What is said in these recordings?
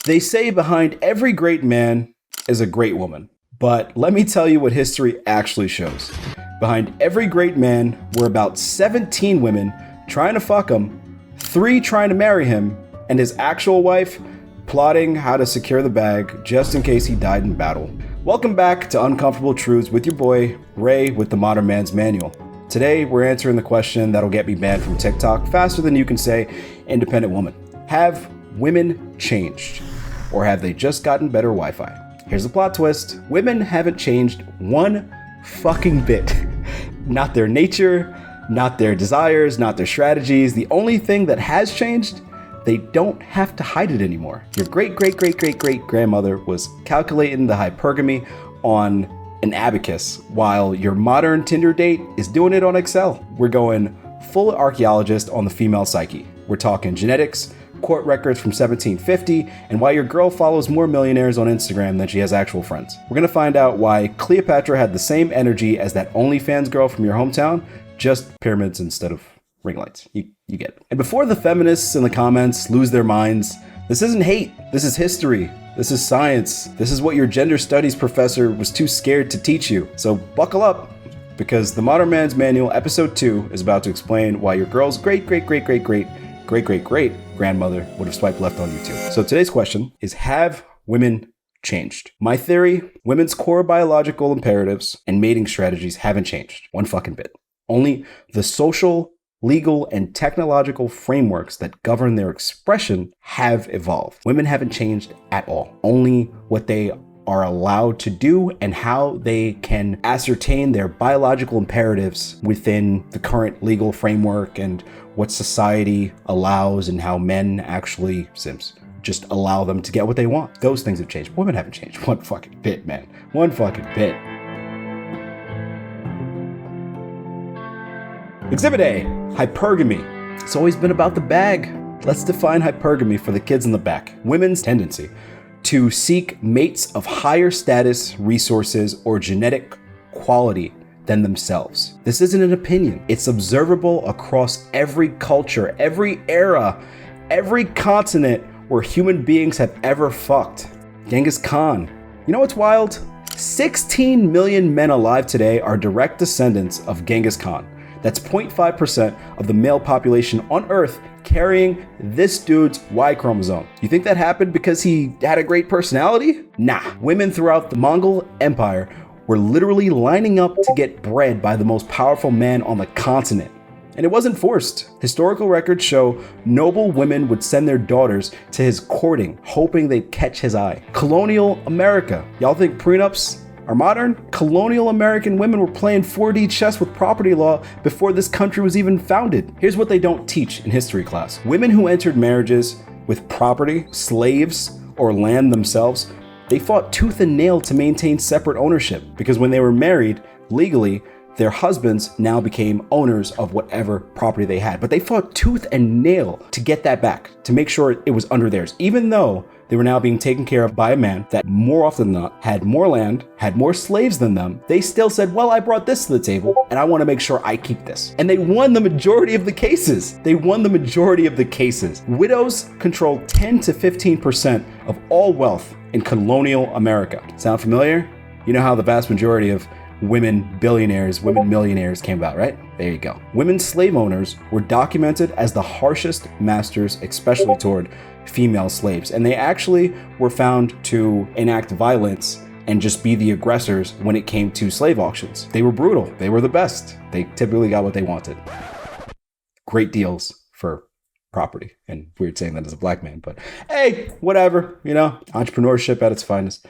They say behind every great man is a great woman. But let me tell you what history actually shows. Behind every great man were about 17 women trying to fuck him, 3 trying to marry him, and his actual wife plotting how to secure the bag just in case he died in battle. Welcome back to Uncomfortable Truths with your boy, Ray with the Modern Man's Manual. Today, we're answering the question that'll get me banned from TikTok faster than you can say independent woman. Have women changed? Or have they just gotten better Wi-Fi? Here's the plot twist. Women haven't changed one fucking bit. Not their nature, not their desires, not their strategies. The only thing that has changed, they don't have to hide it anymore. Your great-great-great-great-great-grandmother was calculating the hypergamy on an abacus, while your modern Tinder date is doing it on Excel. We're going full archaeologist on the female psyche. We're talking genetics, court records from 1750, and why your girl follows more millionaires on Instagram than she has actual friends. We're gonna find out why Cleopatra had the same energy as that OnlyFans girl from your hometown, just pyramids instead of ring lights. You get it. And before the feminists in the comments lose their minds, this isn't hate, this is history. This is science. This is what your gender studies professor was too scared to teach you. So buckle up, because the Modern Man's Manual episode 2 is about to explain why your girl's great-great-great-great-great-great-great-grandmother would have swiped left on you too. So today's question is, have women changed? My theory, women's core biological imperatives and mating strategies haven't changed one fucking bit. Only the social, legal, and technological frameworks that govern their expression have evolved. Women haven't changed at all. Only what they are allowed to do and how they can ascertain their biological imperatives within the current legal framework and what society allows and how men actually just allow them to get what they want. Those things have changed. Women haven't changed one fucking bit, man. One fucking bit. Exhibit A, hypergamy. It's always been about the bag. Let's define hypergamy for the kids in the back. Women's tendency to seek mates of higher status, resources, or genetic quality than themselves. This isn't an opinion. It's observable across every culture, every era, every continent where human beings have ever fucked. Genghis Khan. You know what's wild? 16 million men alive today are direct descendants of Genghis Khan. That's 0.5% of the male population on Earth carrying this dude's Y chromosome. You think that happened because he had a great personality? Nah. Women throughout the Mongol Empire were literally lining up to get bred by the most powerful man on the continent. And it wasn't forced. Historical records show noble women would send their daughters to his courting, hoping they'd catch his eye. Colonial America. Y'all think prenups are modern? Colonial American women were playing 4D chess with property law before this country was even founded. Here's what they don't teach in history class. Women who entered marriages with property, slaves, or land themselves, they fought tooth and nail to maintain separate ownership, because when they were married legally, their husbands now became owners of whatever property they had. But they fought tooth and nail to get that back, to make sure it was under theirs, even though they were now being taken care of by a man that more often than not had more land, had more slaves than them. They still said, well, I brought this to the table and I want to make sure I keep this. And they won the majority of the cases. Widows controlled 10 to 15% of all wealth in colonial America. Sound familiar? You know how the vast majority of women billionaires, women millionaires came about, right? There you go. Women slave owners were documented as the harshest masters, especially toward female slaves. And they actually were found to enact violence and just be the aggressors when it came to slave auctions. They were brutal. They were the best. They typically got what they wanted. Great deals for property. And weird saying that as a black man, but hey, whatever, entrepreneurship at its finest.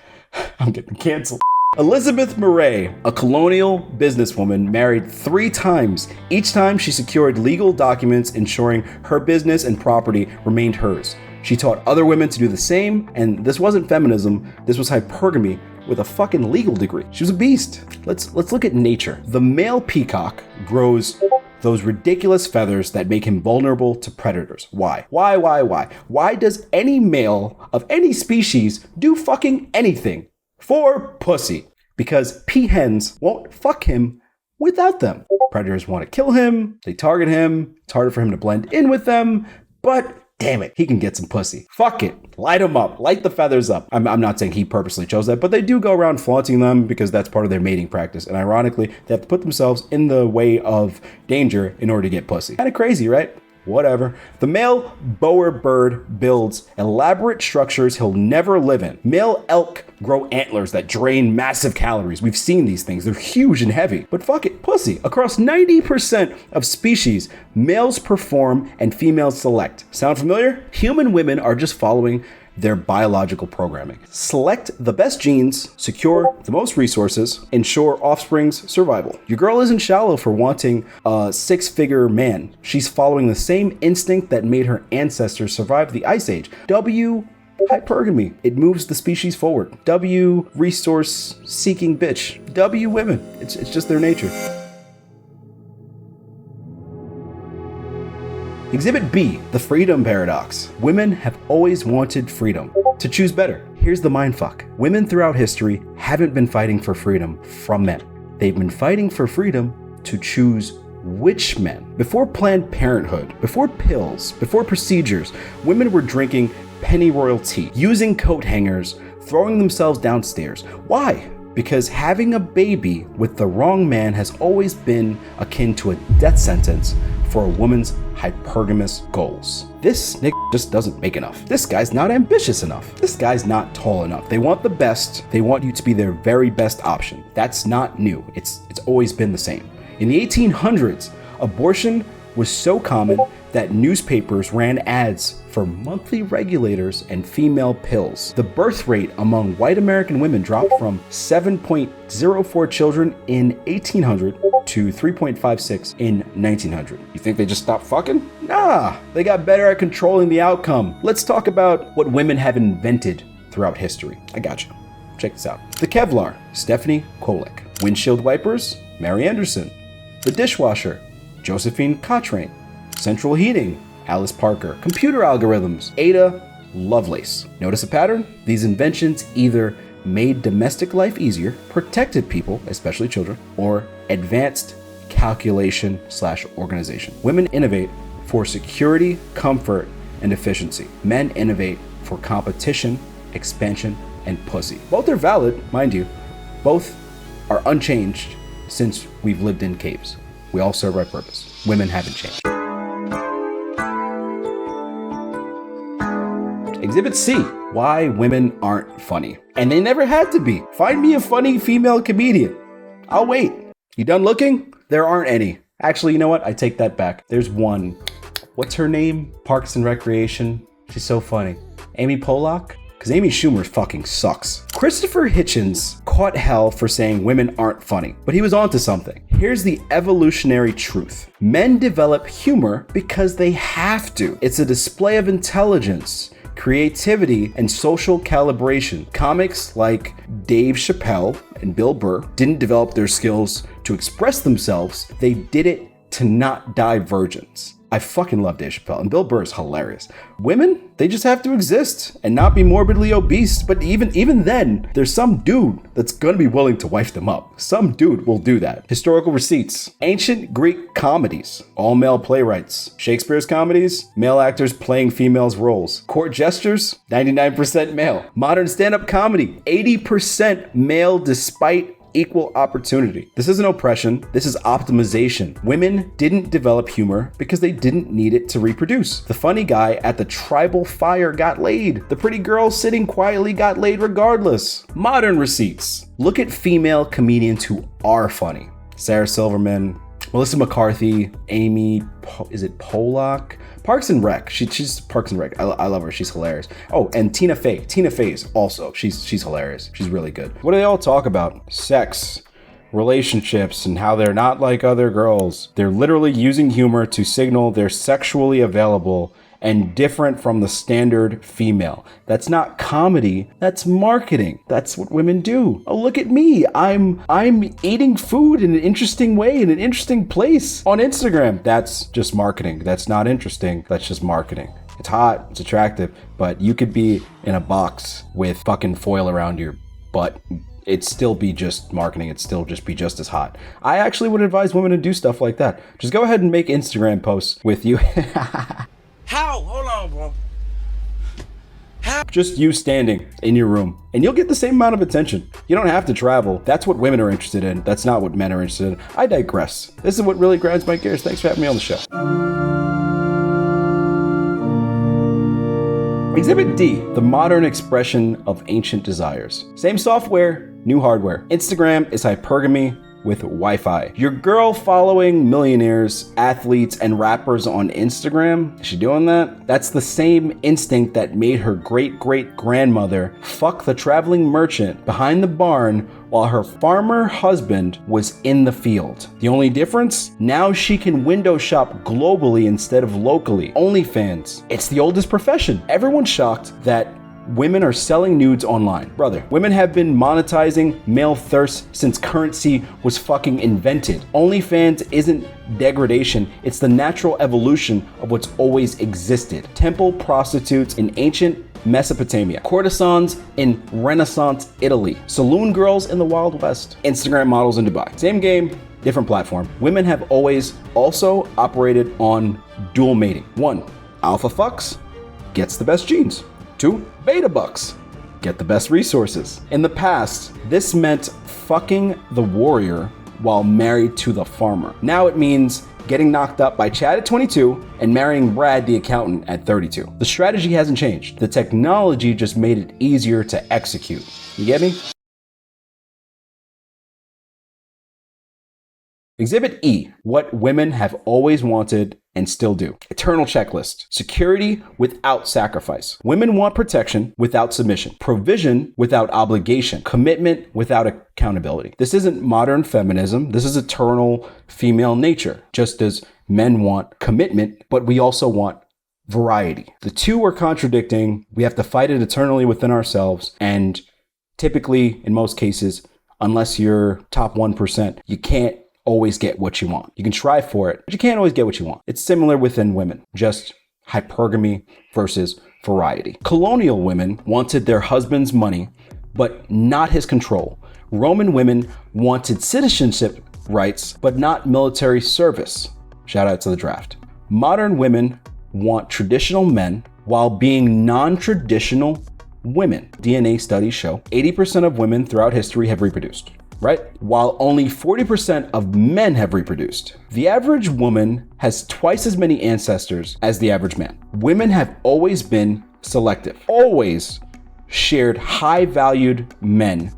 I'm getting canceled. Elizabeth Murray, a colonial businesswoman, married 3 times. Each time she secured legal documents ensuring her business and property remained hers. She taught other women to do the same, and this wasn't feminism, this was hypergamy with a fucking legal degree. She was a beast. Let's look at nature. The male peacock grows those ridiculous feathers that make him vulnerable to predators. Why? Why does any male of any species do fucking anything? For pussy. Because peahens won't fuck him without them. Predators want to kill him, they target him, it's harder for him to blend in with them, but damn it, he can get some pussy. Fuck it. Light him up. Light the feathers up. I'm not saying he purposely chose that, but they do go around flaunting them because that's part of their mating practice. And ironically, they have to put themselves in the way of danger in order to get pussy. Kind of crazy, right? Whatever. The male boer bird builds elaborate structures he'll never live in. Male elk grow antlers that drain massive calories. We've seen these things. They're huge and heavy. But fuck it, pussy. Across 90% of species, males perform and females select. Sound familiar? Human women are just following their biological programming. Select the best genes, secure the most resources, ensure offspring's survival. Your girl isn't shallow for wanting a six-figure man. She's following the same instinct that made her ancestors survive the Ice Age. Hypergamy. It moves the species forward. Resource-seeking bitch. Women. It's just their nature. Exhibit B, the freedom paradox. Women have always wanted freedom, to choose better. Here's the mindfuck. Women throughout history haven't been fighting for freedom from men. They've been fighting for freedom to choose which men. Before Planned Parenthood, before pills, before procedures, women were drinking pennyroyal tea, using coat hangers, throwing themselves downstairs. Why? Because having a baby with the wrong man has always been akin to a death sentence for a woman's hypergamous goals. This nigga just doesn't make enough. This guy's not ambitious enough. This guy's not tall enough. They want the best. They want you to be their very best option. That's not new. It's always been the same. In the 1800s, abortion was so common that newspapers ran ads for monthly regulators and female pills. The birth rate among white American women dropped from 7.04 children in 1800 to 3.56 in 1900. You think they just stopped fucking? Nah, they got better at controlling the outcome. Let's talk about what women have invented throughout history. I got you. Check this out. The Kevlar, Stephanie Kolek. Windshield wipers, Mary Anderson. The dishwasher, Josephine Cochrane. Central heating, Alice Parker. Computer algorithms, Ada Lovelace. Notice a pattern? These inventions either made domestic life easier, protected people, especially children, or advanced calculation/organization. Women innovate for security, comfort, and efficiency. Men innovate for competition, expansion, and pussy. Both are valid, mind you. Both are unchanged since we've lived in caves. We all serve our purpose. Women haven't changed. Exhibit C, why women aren't funny. And they never had to be. Find me a funny female comedian. I'll wait. You done looking? There aren't any. Actually, you know what? I take that back. There's one. What's her name? Parks and Recreation. She's so funny. Amy Pollack? Because Amy Schumer fucking sucks. Christopher Hitchens caught hell for saying women aren't funny, but he was onto something. Here's the evolutionary truth. Men develop humor because they have to. It's a display of intelligence, creativity, and social calibration. Comics like Dave Chappelle and Bill Burr didn't develop their skills to express themselves. They did it to not die virgins. I fucking love Dave Chappelle, and Bill Burr is hilarious. Women, they just have to exist and not be morbidly obese, but even then, there's some dude that's gonna be willing to wife them up. Some dude will do that. Historical receipts. Ancient Greek comedies, all male playwrights. Shakespeare's comedies, male actors playing females' roles. Court gestures, 99% male. Modern stand-up comedy, 80% male despite equal opportunity. This isn't oppression, this is optimization. Women didn't develop humor because they didn't need it to reproduce. The funny guy at the tribal fire got laid. The pretty girl sitting quietly got laid regardless. Modern receipts. Look at female comedians who are funny. Sarah Silverman, Melissa McCarthy, Amy, is it Pollack? Parks and Rec. She's Parks and Rec. I love her. She's hilarious. Oh, and Tina Fey. Tina Fey's also. She's hilarious. She's really good. What do they all talk about? Sex, relationships, and how they're not like other girls. They're literally using humor to signal they're sexually available and different from the standard female. That's not comedy, that's marketing. That's what women do. Oh, look at me. I'm eating food in an interesting way, in an interesting place on Instagram. That's just marketing. That's not interesting. That's just marketing. It's hot, it's attractive, but you could be in a box with fucking foil around your butt. It'd still be just marketing. It'd still just be just as hot. I actually would advise women to do stuff like that. Just go ahead and make Instagram posts with you. How? Hold on, bro. How? Just you standing in your room, and you'll get the same amount of attention. You don't have to travel. That's what women are interested in. That's not what men are interested in. I digress. This is what really grinds my gears. Thanks for having me on the show. Exhibit D, the modern expression of ancient desires. Same software, new hardware. Instagram is hypergamy with Wi-Fi. Your girl following millionaires, athletes, and rappers on Instagram, is she doing that? That's the same instinct that made her great-great-grandmother fuck the traveling merchant behind the barn while her farmer husband was in the field. The only difference? Now she can window shop globally instead of locally. OnlyFans. It's the oldest profession. Everyone's shocked that women are selling nudes online. Brother, women have been monetizing male thirst since currency was fucking invented. OnlyFans isn't degradation, it's the natural evolution of what's always existed. Temple prostitutes in ancient Mesopotamia, courtesans in Renaissance Italy, saloon girls in the Wild West, Instagram models in Dubai. Same game, different platform. Women have always also operated on dual mating. 1. Alpha fucks gets the best genes. 2. Beta bucks get the best resources. In the past, this meant fucking the warrior while married to the farmer. Now it means getting knocked up by Chad at 22 and marrying Brad the accountant at 32. The strategy hasn't changed. The technology just made it easier to execute. You get me? Exhibit E, what women have always wanted and still do. Eternal checklist. Security without sacrifice. Women want protection without submission. Provision without obligation. Commitment without accountability. This isn't modern feminism. This is eternal female nature. Just as men want commitment, but we also want variety. The two are contradicting. We have to fight it eternally within ourselves. And typically, in most cases, unless you're top 1%, you can't always get what you want. You can try for it, but you can't always get what you want. It's similar within women, just hypergamy versus variety. Colonial women wanted their husband's money, but not his control. Roman women wanted citizenship rights, but not military service. Shout out to the draft. Modern women want traditional men while being non-traditional women. DNA studies show 80% of women throughout history have reproduced. Right? While only 40% of men have reproduced. The average woman has twice as many ancestors as the average man. Women have always been selective, always shared high-valued men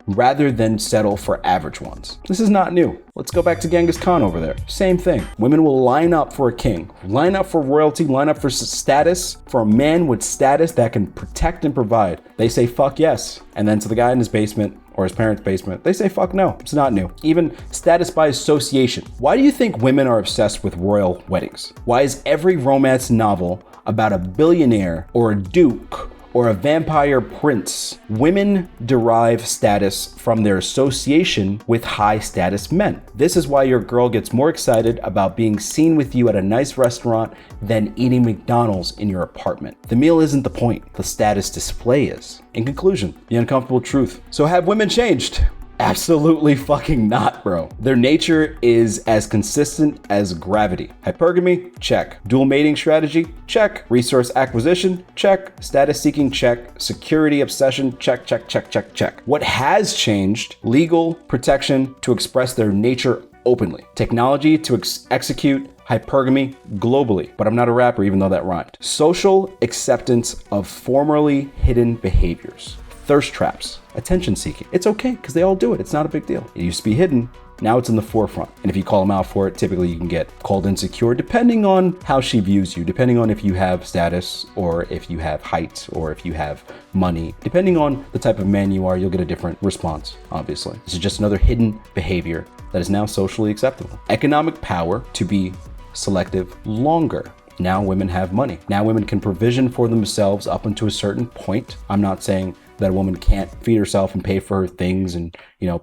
rather than settle for average ones. This is not new. Let's go back to Genghis Khan over there. Same thing. Women will line up for a king, line up for royalty, line up for status, for a man with status that can protect and provide. They say fuck yes. And then to the guy in his basement or his parents' basement, they say fuck no. It's not new. Even status by association. Why do you think women are obsessed with royal weddings? Why is every romance novel about a billionaire or a duke or a vampire prince? Women derive status from their association with high status men. This is why your girl gets more excited about being seen with you at a nice restaurant than eating McDonald's in your apartment. The meal isn't the point, the status display is. In conclusion, the uncomfortable truth. So have women changed? Absolutely fucking not, bro. Their nature is as consistent as gravity. Hypergamy? Check. Dual mating strategy? Check. Resource acquisition? Check. Status seeking? Check. Security obsession? Check, check, check, check, check. What has changed? Legal protection to express their nature openly. Technology to execute hypergamy globally. But I'm not a rapper, even though that rhymed. Social acceptance of formerly hidden behaviors. Thirst traps, attention seeking. It's okay because they all do it. It's not a big deal. It used to be hidden. Now it's in the forefront. And if you call them out for it, typically you can get called insecure depending on how she views you, depending on if you have status or if you have height or if you have money. Depending on the type of man you are, you'll get a different response, obviously. This is just another hidden behavior that is now socially acceptable. Economic power to be selective longer. Now women have money. Now women can provision for themselves up until a certain point. I'm not saying that a woman can't feed herself and pay for her things and,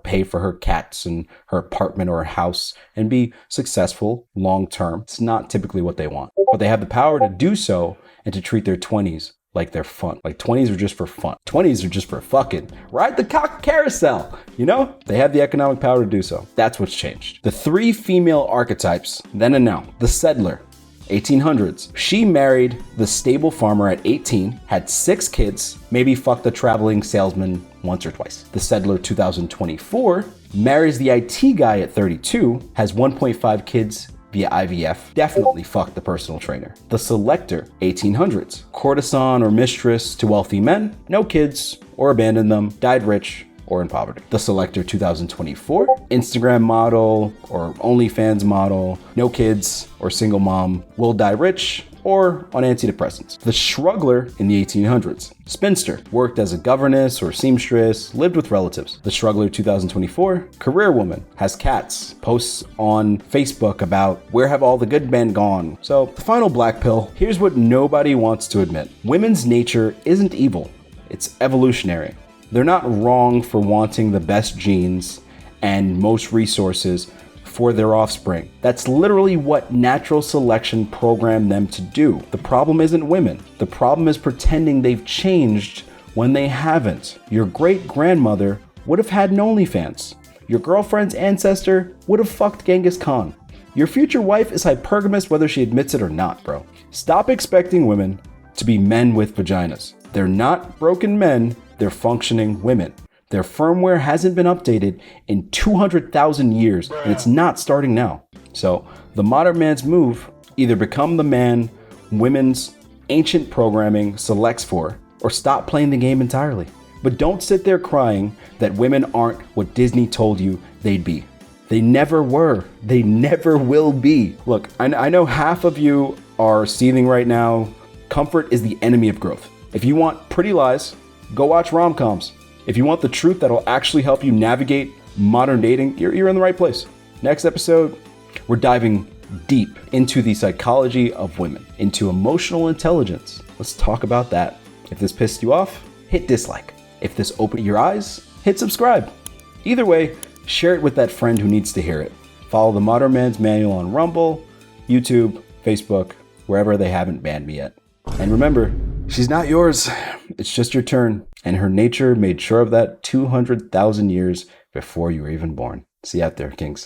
pay for her cats and her apartment or her house and be successful long term. It's not typically what they want, but they have the power to do so and to treat their 20s like they're fun. Like 20s are just for fun. 20s are just for fucking ride the cock carousel. They have the economic power to do so. That's what's changed. The 3 female archetypes then and now: the settler, 1800s. She married the stable farmer at 18, had 6 kids, maybe fucked a traveling salesman once or twice. The settler 2024 marries the IT guy at 32, has 1.5 kids via IVF, definitely fucked the personal trainer. The selector 1800s. Courtesan or mistress to wealthy men, no kids or abandoned them, died rich or in poverty. The selector 2024, Instagram model or OnlyFans model, no kids or single mom, will die rich or on antidepressants. The Shruggler in the 1800s, spinster, worked as a governess or seamstress, lived with relatives. The Shruggler 2024, career woman, has cats, posts on Facebook about where have all the good men gone. So the final black pill, here's what nobody wants to admit. Women's nature isn't evil, it's evolutionary. They're not wrong for wanting the best genes and most resources for their offspring. That's literally what natural selection programmed them to do. The problem isn't women. The problem is pretending they've changed when they haven't. Your great-grandmother would have had an OnlyFans. Your girlfriend's ancestor would have fucked Genghis Khan. Your future wife is hypergamous whether she admits it or not, bro. Stop expecting women to be men with vaginas. They're not broken men, they're functioning women. Their firmware hasn't been updated in 200,000 years, and it's not starting now. So the modern man's move, either become the man women's ancient programming selects for, or stop playing the game entirely. But don't sit there crying that women aren't what Disney told you they'd be. They never were. They never will be. Look, I know half of you are seething right now. Comfort is the enemy of growth. If you want pretty lies, go watch rom-coms. If you want the truth that'll actually help you navigate modern dating, you're in the right place. Next episode, we're diving deep into the psychology of women, into emotional intelligence. Let's talk about that. If this pissed you off, hit dislike. If this opened your eyes, hit subscribe. Either way, share it with that friend who needs to hear it. Follow the Modern Man's Manual on Rumble, YouTube, Facebook, wherever they haven't banned me yet. And remember, she's not yours. It's just your turn. And her nature made sure of that 200,000 years before you were even born. See you out there, kings.